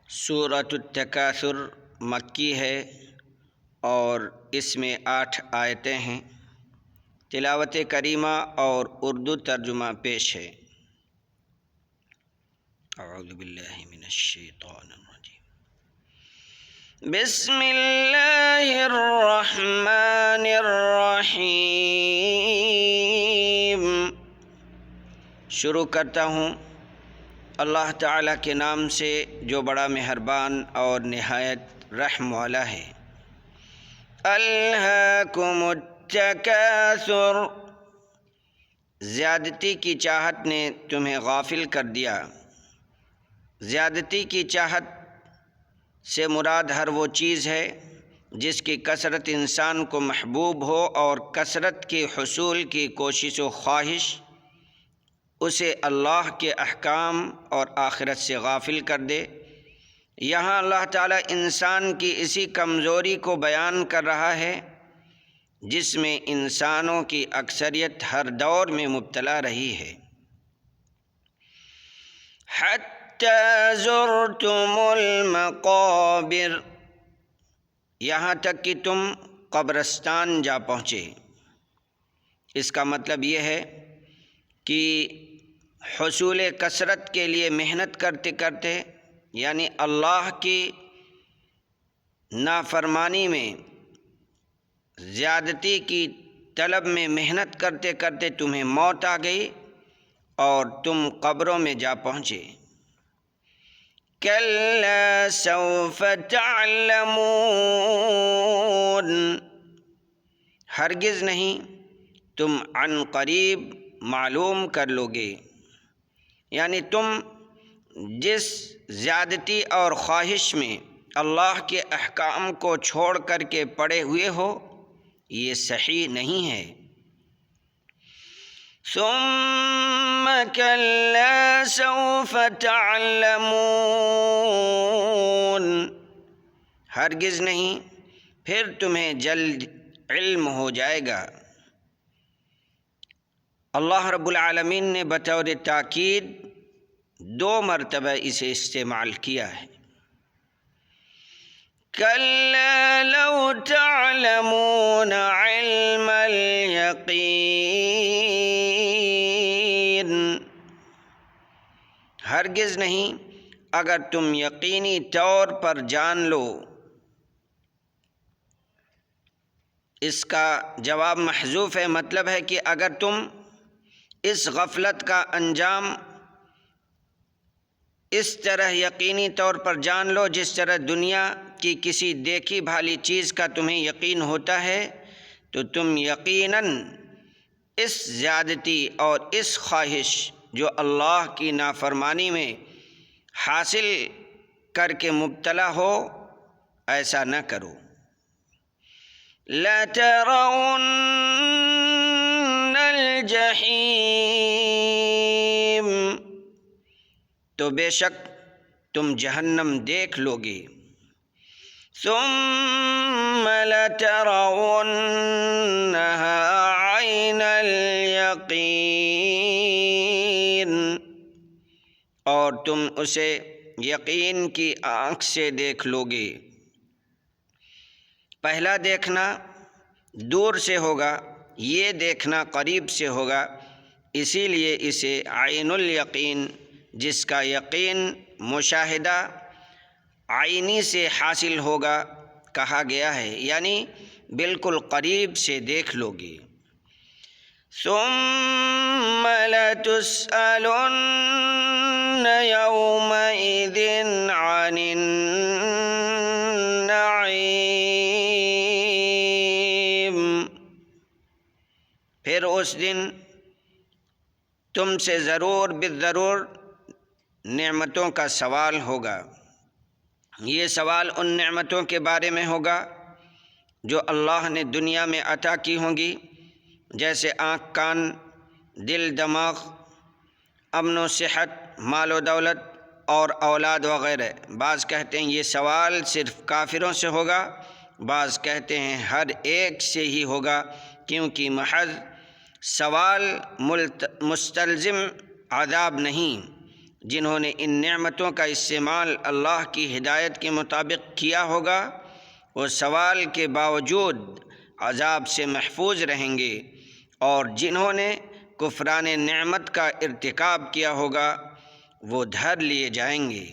سورۃ التکاثر مکی ہے اور اس میں 8 آیتیں ہیں۔ تلاوت کریمہ اور اردو ترجمہ پیش ہے۔ اعوذ باللہ من الشیطان الرجیم۔ بسم اللہ الرحمن الرحیم۔ شروع کرتا ہوں اللہ تعالیٰ کے نام سے جو بڑا مہربان اور نہایت رحم والا ہے۔ الہاکم التکاثر، زیادتی کی چاہت نے تمہیں غافل کر دیا۔ زیادتی کی چاہت سے مراد ہر وہ چیز ہے جس کی کثرت انسان کو محبوب ہو اور کثرت کے حصول کی کوشش و خواہش اسے اللہ کے احکام اور آخرت سے غافل کر دے۔ یہاں اللہ تعالیٰ انسان کی اسی کمزوری کو بیان کر رہا ہے جس میں انسانوں کی اکثریت ہر دور میں مبتلا رہی ہے۔ حتی زرتم المقابر، یہاں تک کہ تم قبرستان جا پہنچے۔ اس کا مطلب یہ ہے کہ حصول کثرت کے لیے محنت کرتے کرتے، یعنی اللہ کی نافرمانی میں زیادتی کی طلب میں محنت کرتے کرتے تمہیں موت آ گئی اور تم قبروں میں جا پہنچے۔ کلا سوف تعلمون، ہرگز نہیں، تم عن قریب معلوم کر لو گے۔ یعنی تم جس زیادتی اور خواہش میں اللہ کے احکام کو چھوڑ کر کے پڑے ہوئے ہو، یہ صحیح نہیں ہے۔ ثم کلا سوف تعلمون، ہرگز نہیں، پھر تمہیں جلد علم ہو جائے گا۔ اللہ رب العالمین نے بطور تاکید 2 مرتبہ اسے استعمال کیا ہے۔ کلا لو تعلمون علم الیقین، ہرگز نہیں اگر تم یقینی طور پر جان لو۔ اس کا جواب محذوف ہے، مطلب ہے کہ اگر تم اس غفلت کا انجام اس طرح یقینی طور پر جان لو جس طرح دنیا کی کسی دیکھی بھالی چیز کا تمہیں یقین ہوتا ہے، تو تم یقیناً اس زیادتی اور اس خواہش جو اللہ کی نافرمانی میں حاصل کر کے مبتلا ہو، ایسا نہ کرو۔ لَتَرَوُنَّ الْجَحِيمَ، تو بے شک تم جہنم دیکھ لو گے۔ ثُمَّ لَتَرَوُنَّهَا عَيْنَ الْيَقِينِ، اور تم اسے یقین کی آنکھ سے دیکھ لو گے۔ پہلا دیکھنا دور سے ہوگا، یہ دیکھنا قریب سے ہوگا، اسی لیے اسے عین الیقین، جس کا یقین مشاہدہ عینی سے حاصل ہوگا، کہا گیا ہے، یعنی بالکل قریب سے دیکھ لو گے۔ ثم لتسألن یومئذ عن النعیم، پھر اس دن تم سے ضرور بالضرور نعمتوں کا سوال ہوگا۔ یہ سوال ان نعمتوں کے بارے میں ہوگا جو اللہ نے دنیا میں عطا کی ہوں گی، جیسے آنکھ، کان، دل، دماغ، امن و صحت، مال و دولت اور اولاد وغیرہ۔ بعض کہتے ہیں یہ سوال صرف کافروں سے ہوگا، بعض کہتے ہیں ہر ایک سے ہی ہوگا، کیونکہ محض سوال مستلزم عذاب نہیں، جنہوں نے ان نعمتوں کا استعمال اللہ کی ہدایت کے مطابق کیا ہوگا وہ سوال کے باوجود عذاب سے محفوظ رہیں گے، اور جنہوں نے کفران نعمت کا ارتکاب کیا ہوگا وہ دھر لیے جائیں گے۔